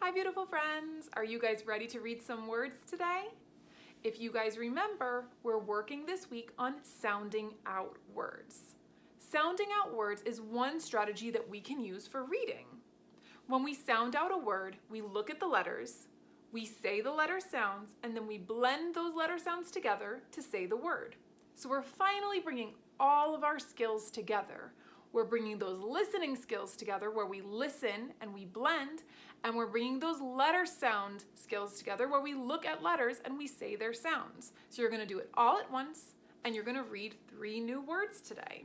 Hi, beautiful friends. Are you guys ready to read some words today? If you guys remember, we're working this week on sounding out words. Sounding out words is one strategy that we can use for reading. When we sound out a word, we look at the letters, we say the letter sounds, and then we blend those letter sounds together to say the word. So we're finally bringing all of our skills together. We're bringing those listening skills together where we listen and we blend, and we're bringing those letter sound skills together where we look at letters and we say their sounds. So you're going to do it all at once, and you're going to read 3 new words today.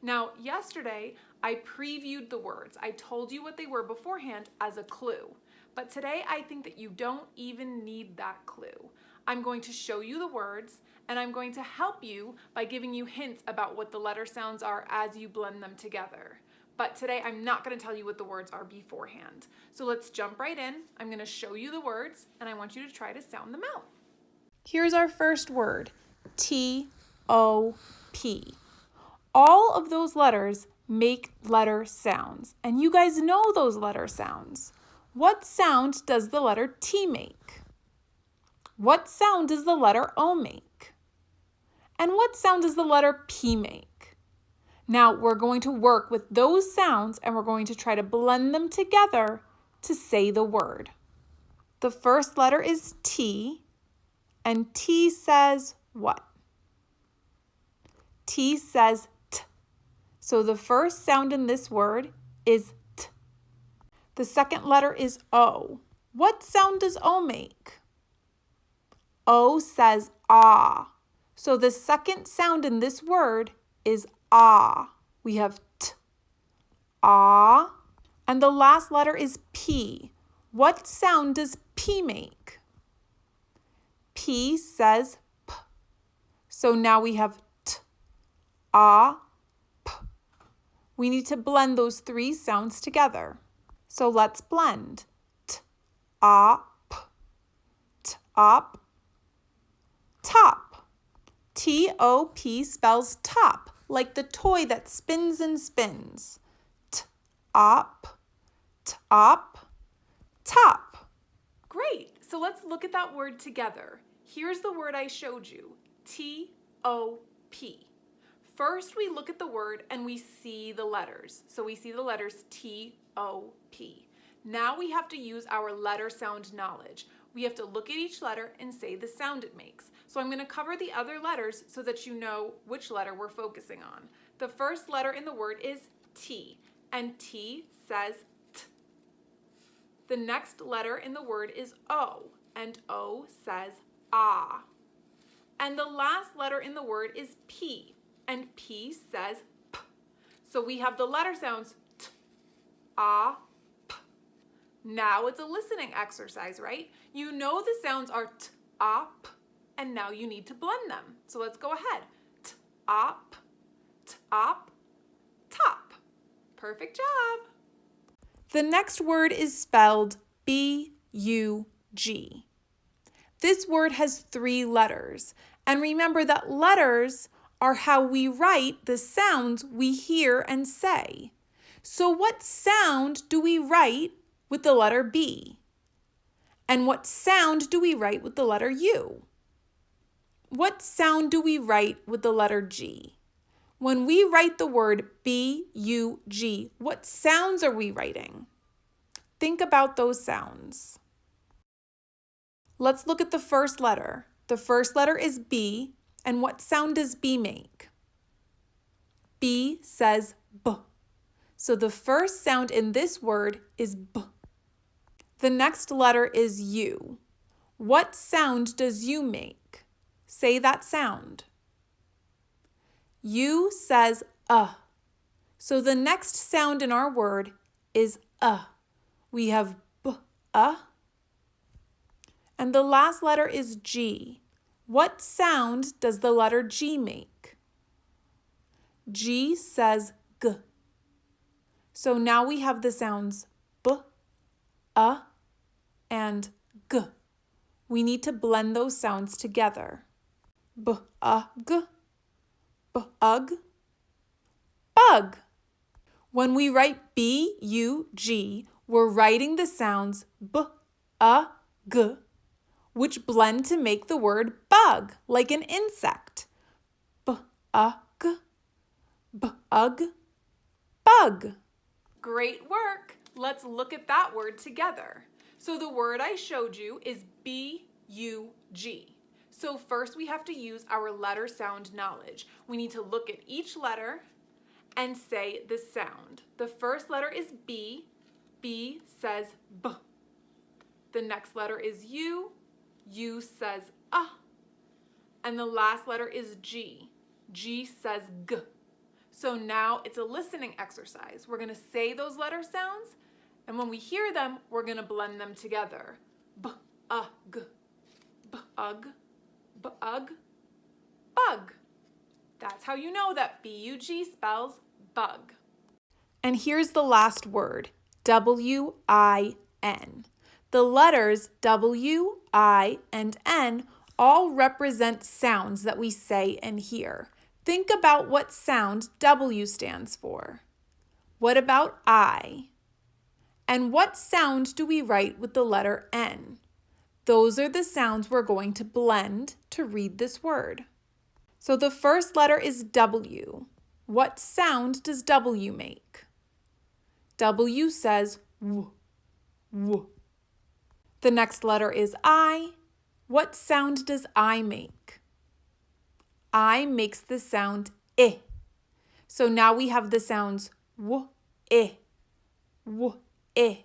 Now, yesterday, I previewed the words. I told you what they were beforehand as a clue. But today, I think that you don't even need that clue. I'm going to show you the words, and I'm going to help you by giving you hints about what the letter sounds are as you blend them together. But today, I'm not going to tell you what the words are beforehand. So let's jump right in. I'm going to show you the words, and I want you to try to sound them out. Here's our first word, T-O-P. All of those letters make letter sounds, and you guys know those letter sounds. What sound does the letter T make? What sound does the letter O make? And what sound does the letter P make? Now we're going to work with those sounds and we're going to try to blend them together to say the word. The first letter is T, and T says what? T says T. So the first sound in this word is T. The second letter is O. What sound does O make? O says ah. So the second sound in this word is ah. We have T, ah. And the last letter is P. What sound does P make? P says P. So now we have T, ah, P. We need to blend those 3 sounds together. So let's blend. T, ah, P. Top. Top. T-O-P spells top, like the toy that spins and spins. T-op, top, top. Great. So let's look at that word together. Here's the word I showed you, T-O-P. First, we look at the word and we see the letters. So we see the letters T-O-P. Now we have to use our letter sound knowledge. We have to look at each letter and say the sound it makes. So I'm going to cover the other letters so that you know which letter we're focusing on. The first letter in the word is T, and T says T. The next letter in the word is O, and O says ah. And the last letter in the word is P, and P says P. So we have the letter sounds T, ah, P. Now it's a listening exercise, right? You know the sounds are T, ah, P, and now you need to blend them. So let's go ahead. T, ah, P, T, ah, P, top. Perfect job. The next word is spelled B-U-G. This word has 3 letters. And remember that letters are how we write the sounds we hear and say. So what sound do we write with the letter B? And what sound do we write with the letter U? What sound do we write with the letter G? When we write the word B-U-G, what sounds are we writing? Think about those sounds. Let's look at the first letter. The first letter is B, and what sound does B make? B says B. So the first sound in this word is B. The next letter is U. What sound does U make? Say that sound. U says So the next sound in our word is We have B, And the last letter is G. What sound does the letter G make? G says G. So now we have the sounds B, and G. We need to blend those sounds together. B-ug, b-ug, bug. When we write B-U-G, we're writing the sounds b, a, g, which blend to make the word bug, like an insect. B, a, g, bug, bug. Great work. Let's look at that word together. So the word I showed you is B-U-G. So first we have to use our letter sound knowledge. We need to look at each letter and say the sound. The first letter is B. B says B. The next letter is U. U says and the last letter is G. G says G. So now it's a listening exercise. We're going to say those letter sounds, and when we hear them, we're going to blend them together. B, a, g, bug, bug, bug. That's how you know that B-U-G spells bug. And here's the last word, W-I-N. The letters W, I, and N all represent sounds that we say and hear. Think about what sound W stands for. What about I? And what sound do we write with the letter N? Those are the sounds we're going to blend to read this word. So the first letter is W. What sound does W make? W says W, W. The next letter is I. What sound does I make? I makes the sound I. So now we have the sounds W, I, W, I.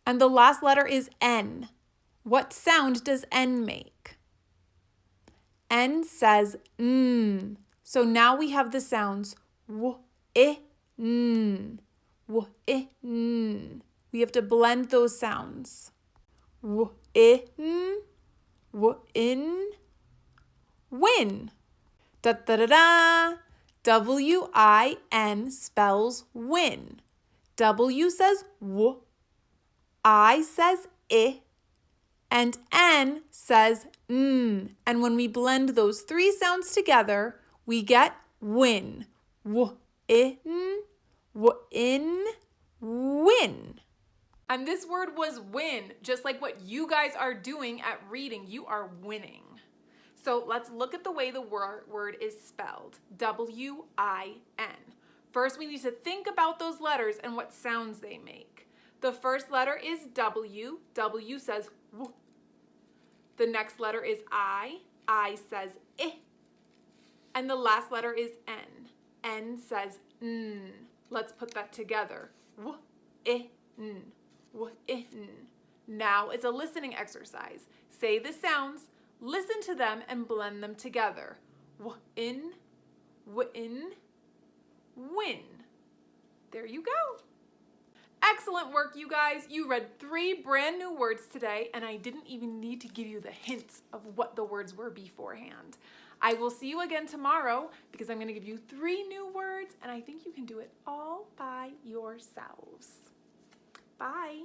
And the last letter is N. What sound does N make? N says N. So now we have the sounds W, I, N, W, I, N. We have to blend those sounds. W, I, N, W, in, win. Da da da da. W-I-N spells win. W says W, I says I, and N says N. And when we blend those three sounds together, we get win. W-in, w-in, win. And this word was win, just like what you guys are doing at reading. You are winning. So let's look at the way the word is spelled, W-I-N. First, we need to think about those letters and what sounds they make. The first letter is W. W says W. The next letter is I. I says I. And the last letter is N. N says N. Let's put that together. W, I, N. W, I, N. Now it's a listening exercise. Say the sounds. Listen to them and blend them together. W-in, w-in, win. There you go. Excellent work, you guys. You read 3 brand new words today, and I didn't even need to give you the hints of what the words were beforehand. I will see you again tomorrow because I'm going to give you 3 new words, and I think you can do it all by yourselves. Bye.